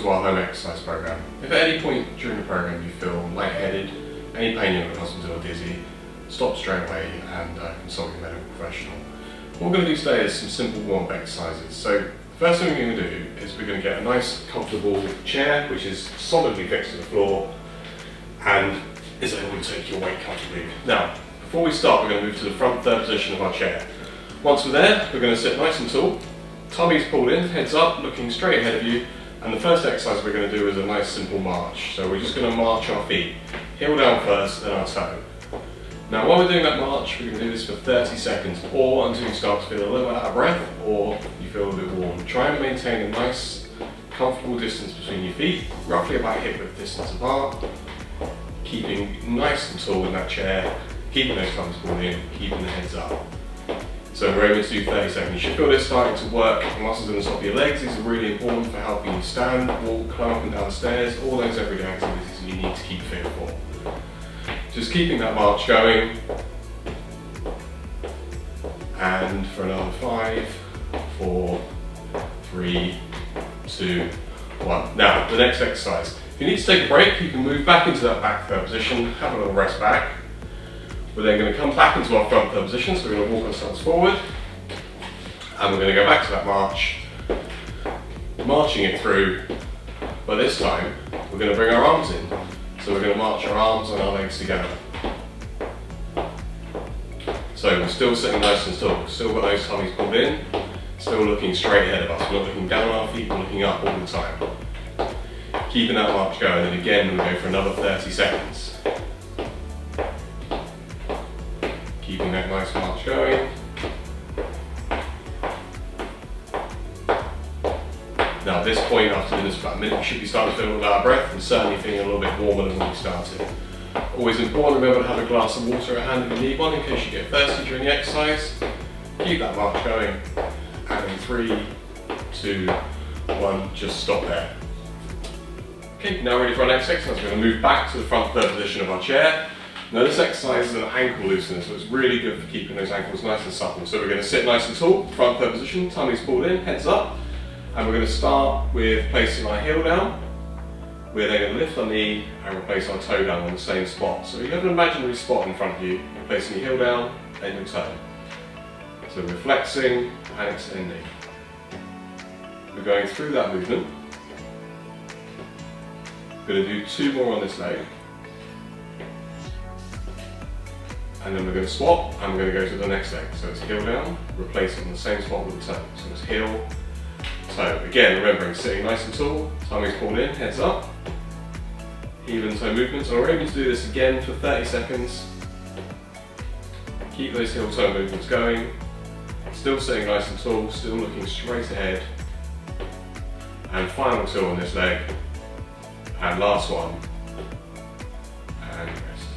to our home exercise program. If at any point during the program you feel lightheaded, any pain in your muscles or dizzy, stop straight away and consult your medical professional. What we're going to do today is some simple warm-up exercises. So the first thing we're going to do is we're going to get a nice comfortable chair which is solidly fixed to the floor and is able to take your weight comfortably. Now, before we start, we're going to move to the front third position of our chair. Once we're there, we're going to sit nice and tall, tummy's pulled in, heads up, looking straight ahead of you, and the first exercise we're going to do is a nice simple march. So we're just going to march our feet, heel down first, then our toe. Now while we're doing that march, we're going to do this for 30 seconds, or until you start to feel a little bit out of breath, or you feel a bit warm. Try and maintain a nice, comfortable distance between your feet, roughly about hip width distance apart, keeping nice and tall in that chair, keeping those thumbs pulled in, keeping the heads up. So we're able to do 30 seconds. You should feel this starting to work. The muscles in the top of your legs, these are really important for helping you stand, walk, climb up and down the stairs, all those everyday activities you need to keep fit for. Just keeping that march going. And for another 5, 4, 3, 2, 1. Now, the next exercise. If you need to take a break, you can move back into that back third position, have a little rest back. We're then going to come back into our front third position, so we're going to walk ourselves forward, and we're going to go back to that march, marching it through, but this time we're going to bring our arms in. So we're going to march our arms and our legs together. So we're still sitting nice and tall, still got those tummies pulled in, still looking straight ahead of us. We're not looking down on our feet, we're looking up all the time. Keeping that march going, and again we'll go for another 30 seconds. Keeping that nice march going. Now at this point, after doing this for about a minute, you should be starting to feel a little out of breath and certainly feeling a little bit warmer than when you started. Always important, remember to have a glass of water at hand if you need one in case you get thirsty during the exercise. Keep that march going, and in 3, 2, 1, just stop there. Okay, now ready for our next exercise. We're going to move back to the front third position of our chair. Now this exercise is an ankle loosener, so it's really good for keeping those ankles nice and supple. So we're going to sit nice and tall, front third position, tummy's pulled in, heads up, and we're going to start with placing our heel down. We're then going to lift our knee and replace our toe down on the same spot. So you have an imaginary spot in front of you, you're placing your heel down and your toe. So we're flexing and extending. We're going through that movement. We're going to do 2 more on this leg. And then we're going to swap and we're going to go to the next leg. So it's heel down, replace it on the same spot with the toe. So it's heel, toe. Again, remembering sitting nice and tall, tummy's pulled in, heads up. Even toe movements. And we're able to do this again for 30 seconds. Keep those heel toe movements going. Still sitting nice and tall, still looking straight ahead. And final 2 on this leg. And last one. And rest.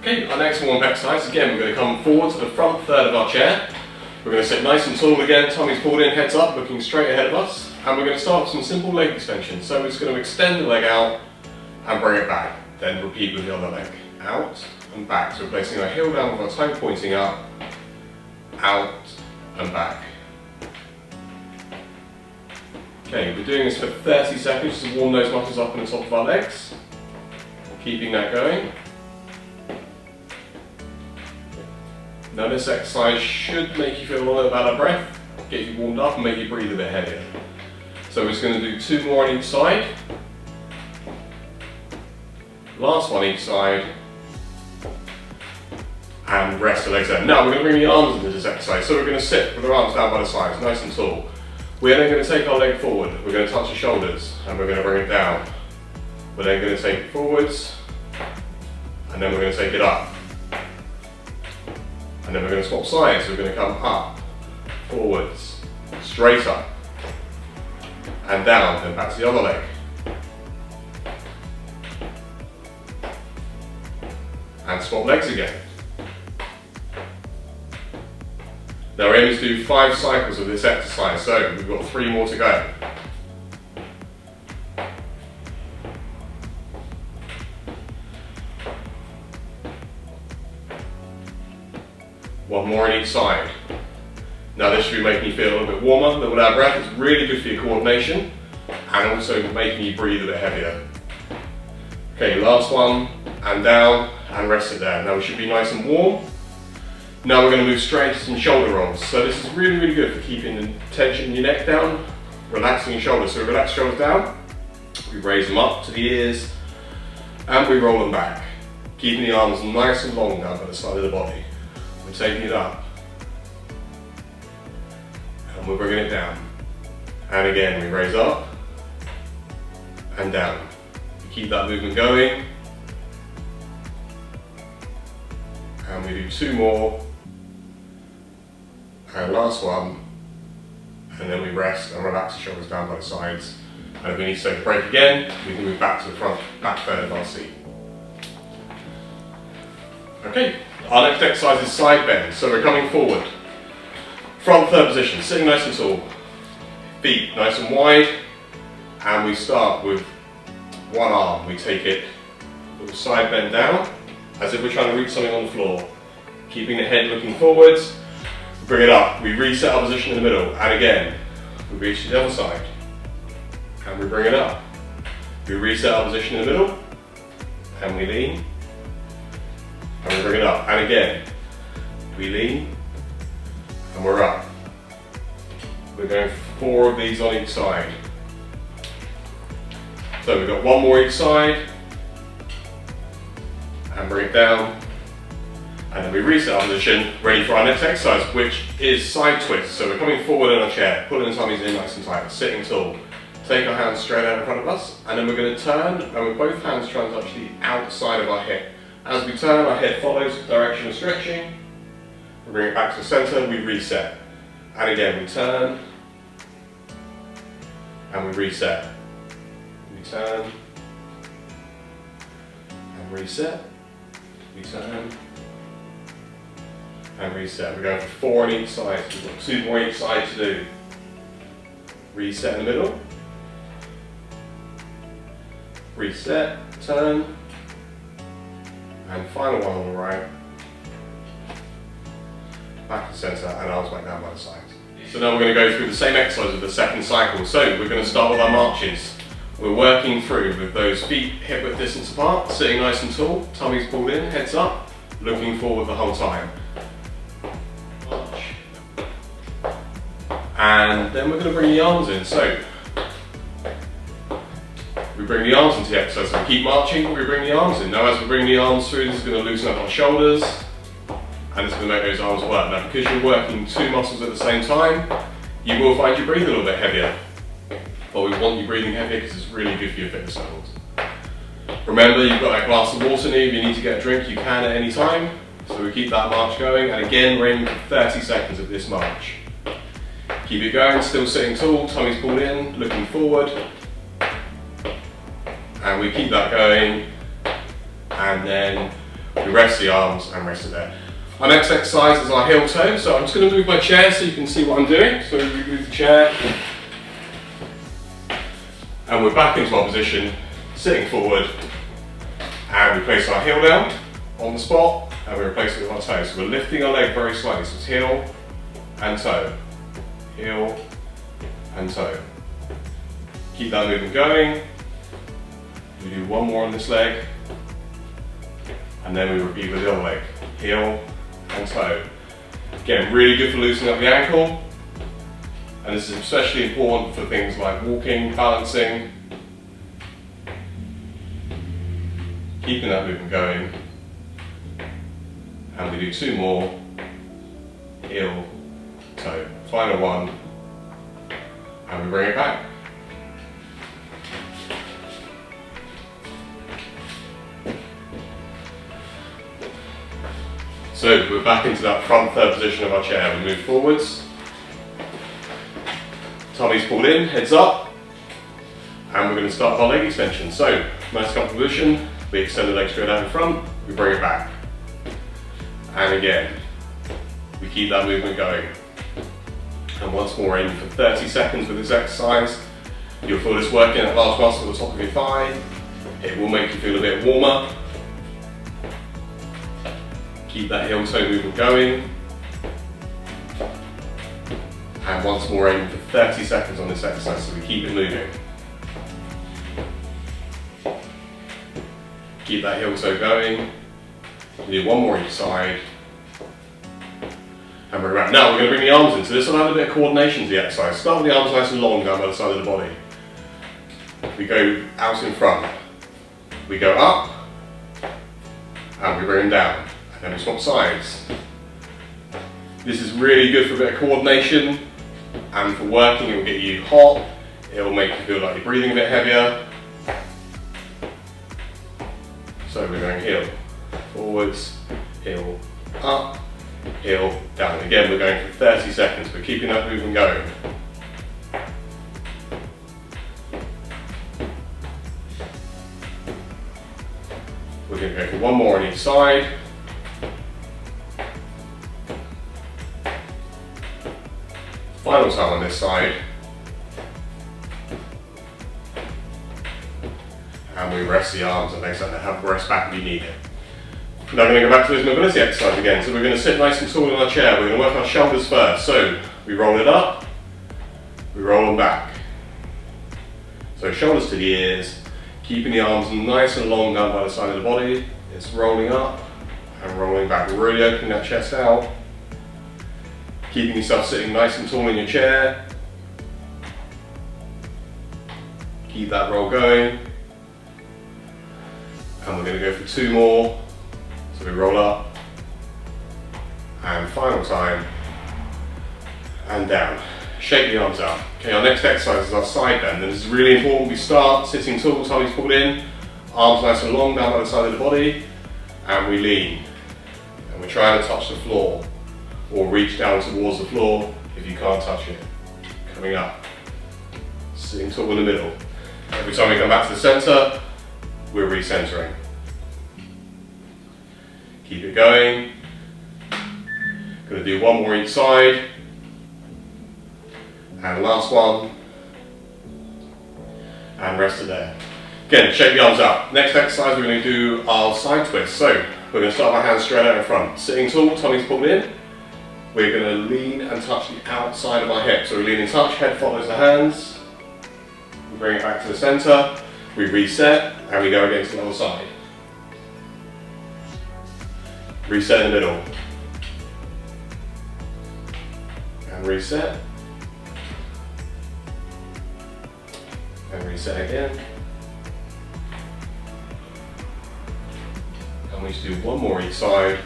Okay, our next warm-up exercise, again, we're going to come forward to the front third of our chair. We're going to sit nice and tall again, tummy's pulled in, heads up, looking straight ahead of us. And we're going to start with some simple leg extensions. So we're just going to extend the leg out and bring it back. Then repeat with the other leg. Out and back. So we're placing our heel down with our toe pointing up, out and back. Okay, we're doing this for 30 seconds to warm those muscles up in the top of our legs. Keeping that going. Now this exercise should make you feel a little bit out of breath, get you warmed up and make you breathe a bit heavier. So we're just going to do 2 more on each side. Last one each side. And rest the legs there. Now we're going to bring the arms into this exercise. So we're going to sit with our arms down by the sides, nice and tall. We're then going to take our leg forward. We're going to touch the shoulders and we're going to bring it down. We're then going to take it forwards and then we're going to take it up. And then we're going to swap sides. We're going to come up, forwards, straight up, and down, then back to the other leg. And swap legs again. Now we're aiming to do 5 cycles of this exercise, so we've got 3 more to go. One more on each side. Now this should be making you feel a little bit warmer, a little out of breath. It's really good for your coordination and also making you breathe a bit heavier. Okay, last one, and down, and rest it there. Now we should be nice and warm. Now we're going to move straight into some shoulder rolls. So this is really, really good for keeping the tension in your neck down, relaxing your shoulders. So we relax shoulders down, we raise them up to the ears, and we roll them back. Keeping the arms nice and long down by the side of the body. We're taking it up, and we're bringing it down. And again, we raise up, and down. We keep that movement going. And we do 2 more. And last one, and then we rest and relax the shoulders down by the sides. And if we need to take a break again, we can move back to the front, back third of our seat. Okay, our next exercise is side bend. So we're coming forward. Front third position, sitting nice and tall. Feet nice and wide. And we start with one arm. We take it with a side bend down, as if we're trying to reach something on the floor. Keeping the head looking forwards. Bring it up, we reset our position in the middle, and again, we reach to the other side, and we bring it up. We reset our position in the middle, and we lean, and we bring it up, and again, we lean, and we're up. We're going 4 of these on each side. So we've got 1 more each side, and bring it down. And then we reset our position, ready for our next exercise, which is side twist. So we're coming forward in our chair, pulling the tummies in nice and tight, sitting tall. Take our hands straight out in front of us, and then we're going to turn, and with both hands try and touch the outside of our hip. As we turn, our head follows the direction of stretching. We bring it back to the center, we reset. And again, we turn, and we reset. We turn, and reset. We turn, and reset. We're going for 4 on each side. We've got 2 more each side to do. Reset in the middle. Reset, turn. And final one on the right. Back to center and arms back down by the sides. So now we're going to go through the same exercise with the second cycle. So we're going to start with our marches. We're working through with those feet hip width distance apart, sitting nice and tall, tummies pulled in, heads up, looking forward the whole time. And then we're going to bring the arms in. So we bring the arms into the exercise. So we keep marching, we bring the arms in. Now as we bring the arms through, this is going to loosen up our shoulders, and it's going to make those arms work. Now because you're working 2 muscles at the same time, you will find you breathe a little bit heavier. But we want you breathing heavier because it's really good for your fitness levels. Remember, you've got that glass of water near. If you need to get a drink, you can at any time. So we keep that march going, and again we're aiming for 30 seconds of this march. Keep it going, still sitting tall, tummies pulled in, looking forward. And we keep that going, and then we rest the arms and rest it there. Our next exercise is our heel toe. So I'm just going to move my chair so you can see what I'm doing. So we move the chair, and we're back into our position, sitting forward, and we place our heel down on the spot, and we replace it with our toe. So we're lifting our leg very slightly, so it's heel and toe. Heel and toe. Keep that movement going. We do 1 more on this leg, and then we repeat with the other leg. Heel and toe. Again, really good for loosening up the ankle, and this is especially important for things like walking, balancing. Keeping that movement going, and we do 2 more. Heel, toe. Final one, and we bring it back. So we're back into that front third position of our chair. We move forwards, tummy's pulled in, heads up, and we're going to start with our leg extension. So nice comfortable position, we extend the leg straight out in front, we bring it back. And again, we keep that movement going. And once more, aiming for 30 seconds with this exercise. You'll feel this working that large muscle at the top of your thigh. It will make you feel a bit warmer. Keep that heel toe movement going. And once more, aiming for 30 seconds on this exercise, so we keep it moving. Keep that heel toe going. We do one more each side. And we're around. Now we're going to bring the arms in, so this will add a bit of coordination to the exercise. Start with the arms nice and long down by the side of the body. We go out in front. We go up, and we bring them down. And then we swap sides. This is really good for a bit of coordination, and for working it will get you hot. It will make you feel like you're breathing a bit heavier. So we're going heel, forwards, heel, up, heel, down. And again, we're going for 30 seconds. We're keeping that movement going. We're going to go for one more on each side. Final time on this side. And we rest the arms and legs and have rest back if you need it. Now we're going to go back to this mobility exercise again. So we're going to sit nice and tall in our chair. We're going to work our shoulders first. So we roll it up, we roll them back. So shoulders to the ears, keeping the arms nice and long down by the side of the body. It's rolling up and rolling back. We're really opening that chest out. Keeping yourself sitting nice and tall in your chair. Keep that roll going. And we're going to go for two more. So we roll up. And final time. And down. Shake the arms out. Okay, our next exercise is our side bend. And this is really important. We start sitting tall, tummies pulled in. Arms nice and long down by the side of the body. And we lean. And we're trying to touch the floor. Or reach down towards the floor if you can't touch it. Coming up. Sitting tall in the middle. Every time we come back to the centre, we're recentering. Keep it going. Going to do one more each side. And last one. And rest it there. Again, shake the arms out. Next exercise, we're going to do our side twist. So we're going to start with our hands straight out in front. Sitting tall, tummies pulled in. We're going to lean and touch the outside of our hip. So we lean and touch, head follows the hands. We bring it back to the centre. We reset and we go again to the other side. Reset in the middle. And reset. And reset again. And we just do one more each side.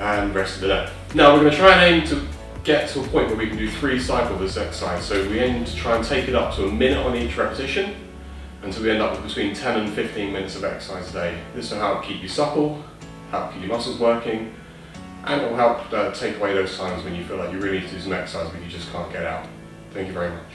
And rest of the day. Now we're going to try and aim to get to a point where we can do 3 cycles of this exercise. So we aim to try and take it up to a minute on each repetition until we end up with between 10 and 15 minutes of exercise a day. This will help keep you supple, help keep your muscles working, and it will help take away those times when you feel like you really need to do some exercise but you just can't get out. Thank you very much.